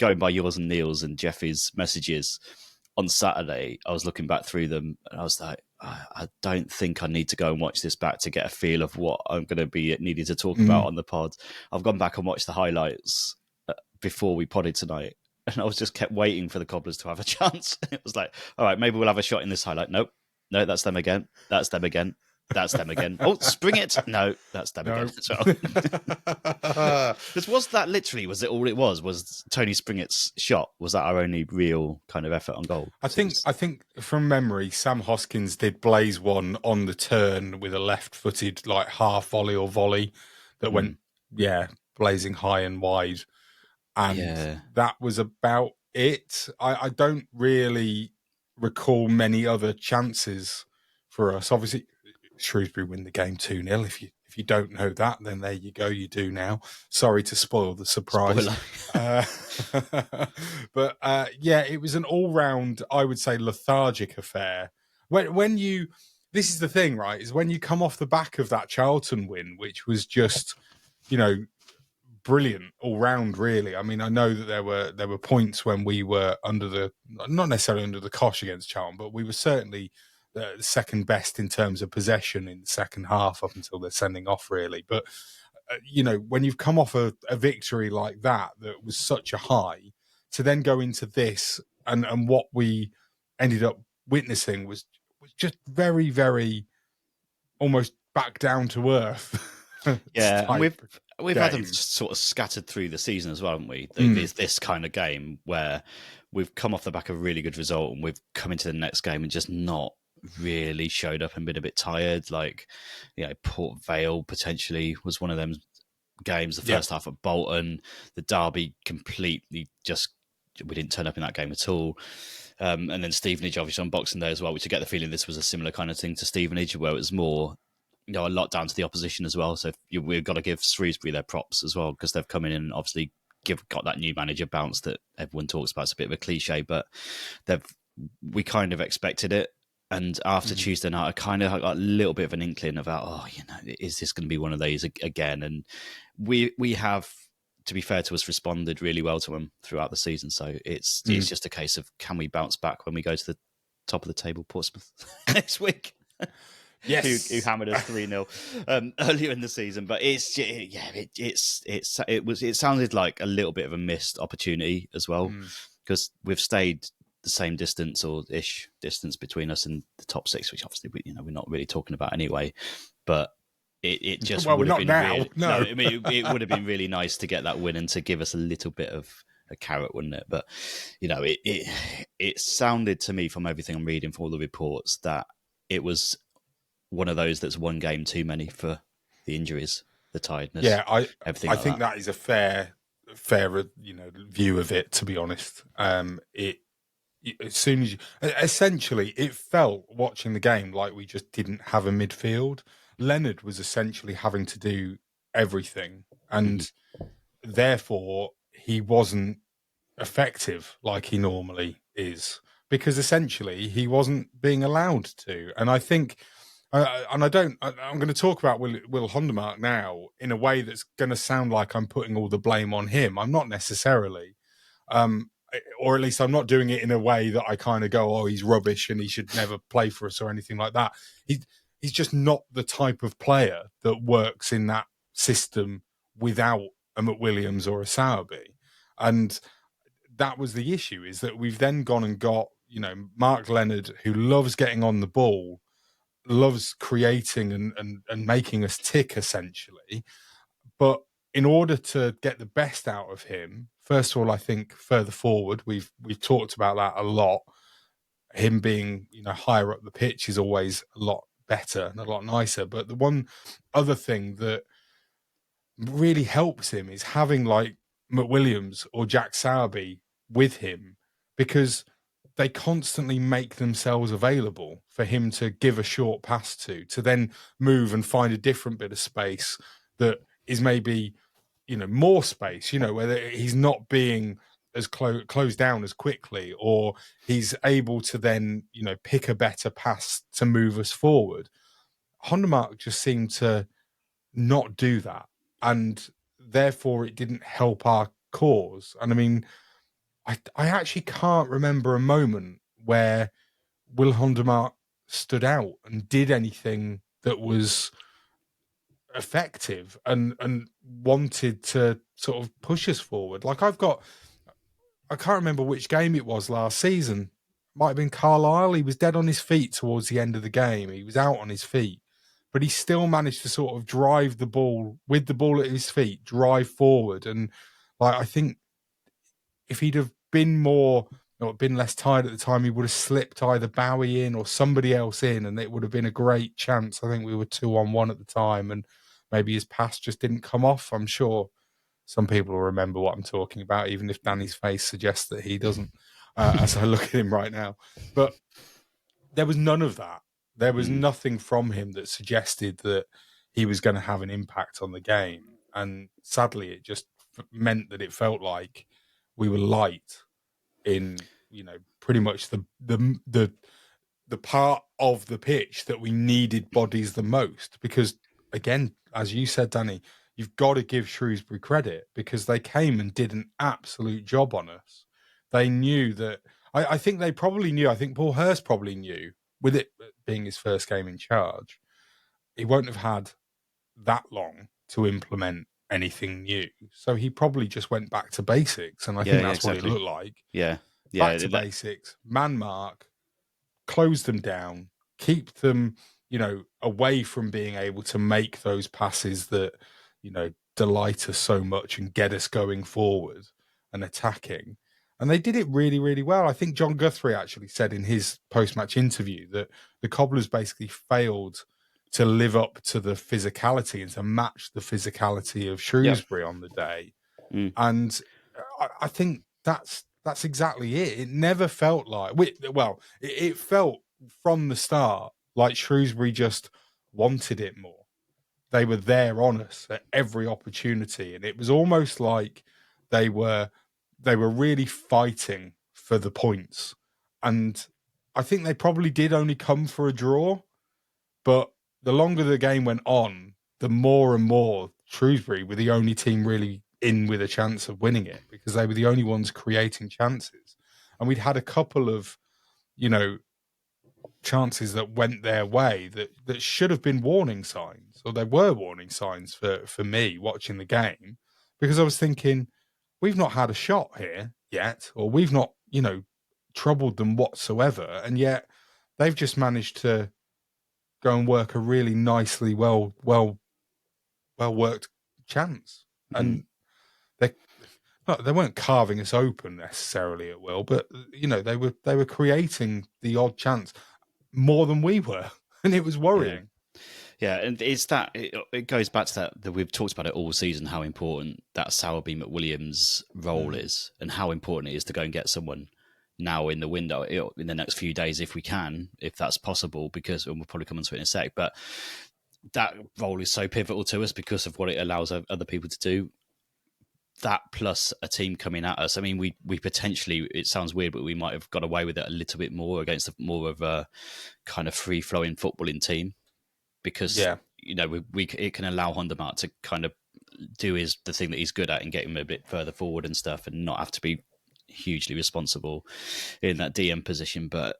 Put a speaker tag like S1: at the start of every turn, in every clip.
S1: going by yours and Neil's and Jeffy's messages on Saturday, I was looking back through them and I was like, I don't think I need to go and watch this back to get a feel of what I'm going to be needing to talk about on the pod. I've gone back and watched the highlights before we podded tonight, and I was just kept waiting for the Cobblers to have a chance. It was like, all right, maybe we'll have a shot in this highlight. Nope. No, that's them again. That's them again. That's them again. Oh, spring it. No, that's them again. So, was that literally, was it all it was Tony Springett's shot? Was that our only real kind of effort on goal?
S2: I think from memory, Sam Hoskins did blaze one on the turn with a left-footed like half volley or volley that went, blazing high and wide. And that was about it. I don't really recall many other chances for us. Obviously, Shrewsbury win the game 2-0. If you don't know that, then there you go. You do now. Sorry to spoil the surprise. But it was an all-round, I would say, lethargic affair. When you, this is the thing, right? Is when you come off the back of that Charlton win, which was just, brilliant all round, really. I mean, I know that there were points when we were not necessarily under the cosh against Charlton, but we were certainly the second best in terms of possession in the second half up until they're sending off, really. But, when you've come off a victory like that was such a high, to then go into this and what we ended up witnessing was just very, very almost back down to earth.
S1: Yeah, and we've had them sort of scattered through the season as well, haven't we? There's this kind of game where we've come off the back of a really good result and we've come into the next game and just not really showed up and been a bit tired. Like, Port Vale potentially was one of them games, the first half at Bolton, the derby completely we didn't turn up in that game at all. And then Stevenage, obviously, on Boxing Day as well, which I get the feeling this was a similar kind of thing to Stevenage, where it was more, a lot down to the opposition as well. So we've got to give Shrewsbury their props as well, because they've come in and obviously got that new manager bounce that everyone talks about. It's a bit of a cliche, but we kind of expected it. And after Tuesday night, I kind of got a little bit of an inkling about, is this going to be one of these again? And we have, to be fair to us, responded really well to them throughout the season. So it's just a case of, can we bounce back when we go to the top of the table, Portsmouth, next week?
S2: Yes,
S1: who hammered us 3-0 earlier in the season. But it sounded like a little bit of a missed opportunity as well, because we've stayed the same distance or ish distance between us and the top six, which obviously we're not really talking about anyway. But it just would have been it would have been really nice to get that win and to give us a little bit of a carrot, wouldn't it? But it sounded to me from everything I'm reading from all the reports that it was one of those that's one game too many for the injuries, the tiredness.
S2: Yeah, I
S1: think
S2: that is a fair view of it, to be honest. As soon as essentially it felt, watching the game, like we just didn't have a midfield. Leonard was essentially having to do everything, and therefore he wasn't effective like he normally is, because essentially he wasn't being allowed to. And I think, I'm going to talk about Will Hondermark now in a way that's going to sound like I'm putting all the blame on him. I'm not necessarily. Or at least I'm not doing it in a way that I kind of go, he's rubbish and he should never play for us or anything like that. He's just not the type of player that works in that system without a McWilliams or a Sowerby. And that was the issue, is that we've then gone and got, Mark Leonard, who loves getting on the ball, loves creating and making us tick, essentially. But in order to get the best out of him, first of all, I think further forward, we've talked about that a lot. Him being, higher up the pitch is always a lot better and a lot nicer. But the one other thing that really helps him is having like McWilliams or Jack Sowerby with him, because they constantly make themselves available for him to give a short pass to then move and find a different bit of space that is maybe, more space, where he's not being as closed down as quickly, or he's able to then, pick a better pass to move us forward. Hondermark just seemed to not do that, and therefore it didn't help our cause. And I mean, I actually can't remember a moment where Will Hondermark stood out and did anything that was effective and wanted to sort of push us forward. Like I can't remember which game it was last season. Might have been Carlisle. He was dead on his feet towards the end of the game. He was out on his feet, but he still managed to sort of drive the ball with the ball at his feet, drive forward. And like, I think if he'd have been more or been less tired at the time, he would have slipped either Bowie in or somebody else in, and it would have been a great chance. I think we were 2-on-1 at the time, and maybe his pass just didn't come off. I'm sure some people will remember what I'm talking about, even if Danny's face suggests that he doesn't, as I look at him right now. But there was none of that. There was nothing from him that suggested that he was going to have an impact on the game. And sadly, it just meant that it felt like we were light in, pretty much the part of the pitch that we needed bodies the most. Because, again, as you said, Danny, you've got to give Shrewsbury credit because they came and did an absolute job on us. They knew that. I think they probably knew. I think Paul Hurst probably knew, with it being his first game in charge, he won't have had that long to implement anything new. So he probably just went back to basics. And I think that's exactly what it looked like.
S1: Yeah.
S2: Back to basics, man mark, close them down, keep them, away from being able to make those passes that, delight us so much and get us going forward and attacking. And they did it really, really well. I think John Guthrie actually said in his post-match interview that the Cobblers basically failed to live up to the physicality and to match the physicality of Shrewsbury on the day. And I think that's exactly it. It never felt like... it felt from the start like Shrewsbury just wanted it more. They were there on us at every opportunity. And it was almost like they were really fighting for the points. And I think they probably did only come for a draw. But the longer the game went on, the more and more Shrewsbury were the only team really in with a chance of winning it because they were the only ones creating chances. And we'd had a couple of, chances that went their way that should have been warning signs, or there were warning signs for me watching the game, because I was thinking, we've not had a shot here yet, or we've not, troubled them whatsoever. And yet they've just managed to go and work a really nicely, well worked chance. And they weren't carving us open necessarily at will, but they were creating the odd chance more than we were, and it was worrying.
S1: Yeah, and it's that it goes back to that we've talked about it all season, how important that Sowerby McWilliams role is, and how important it is to go and get someone now in the window in the next few days if we can, if that's possible, because we'll probably come onto it in a sec. But that role is so pivotal to us because of what it allows other people to do. That plus a team coming at us. I mean, we potentially, it sounds weird, but we might have got away with it a little bit more against more of a kind of free-flowing footballing team because, it can allow Hondermark to kind of do the thing that he's good at and get him a bit further forward and stuff and not have to be hugely responsible in that DM position. But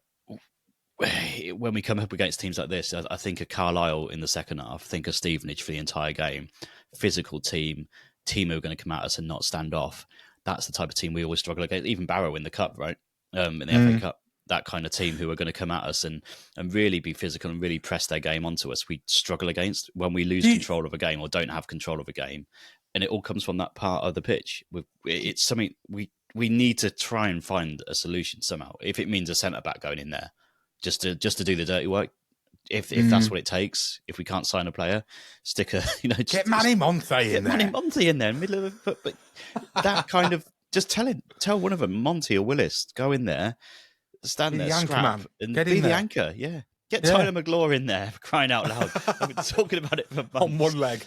S1: when we come up against teams like this, I think of Carlisle in the second half, think of Stevenage for the entire game, physical team who are going to come at us and not stand off. That's the type of team we always struggle against. Even Barrow in the Cup, right? In the FA Cup, that kind of team who are going to come at us and really be physical and really press their game onto us, we struggle against when we lose control of a game or don't have control of a game. And it all comes from that part of the pitch. It's something we need to try and find a solution somehow. If it means a centre-back going in there just to do the dirty work, if that's what it takes, if we can't sign a player, stick a
S2: get Manny Monte in there.
S1: Manny Monte in there, middle of the but that kind of just tell one of them, Monty or Willis, go in there, stand there, scrap, and be the anchor. Yeah, get Tyler McGlaw in there, for crying out loud. I've been talking about it for months.
S2: On one leg.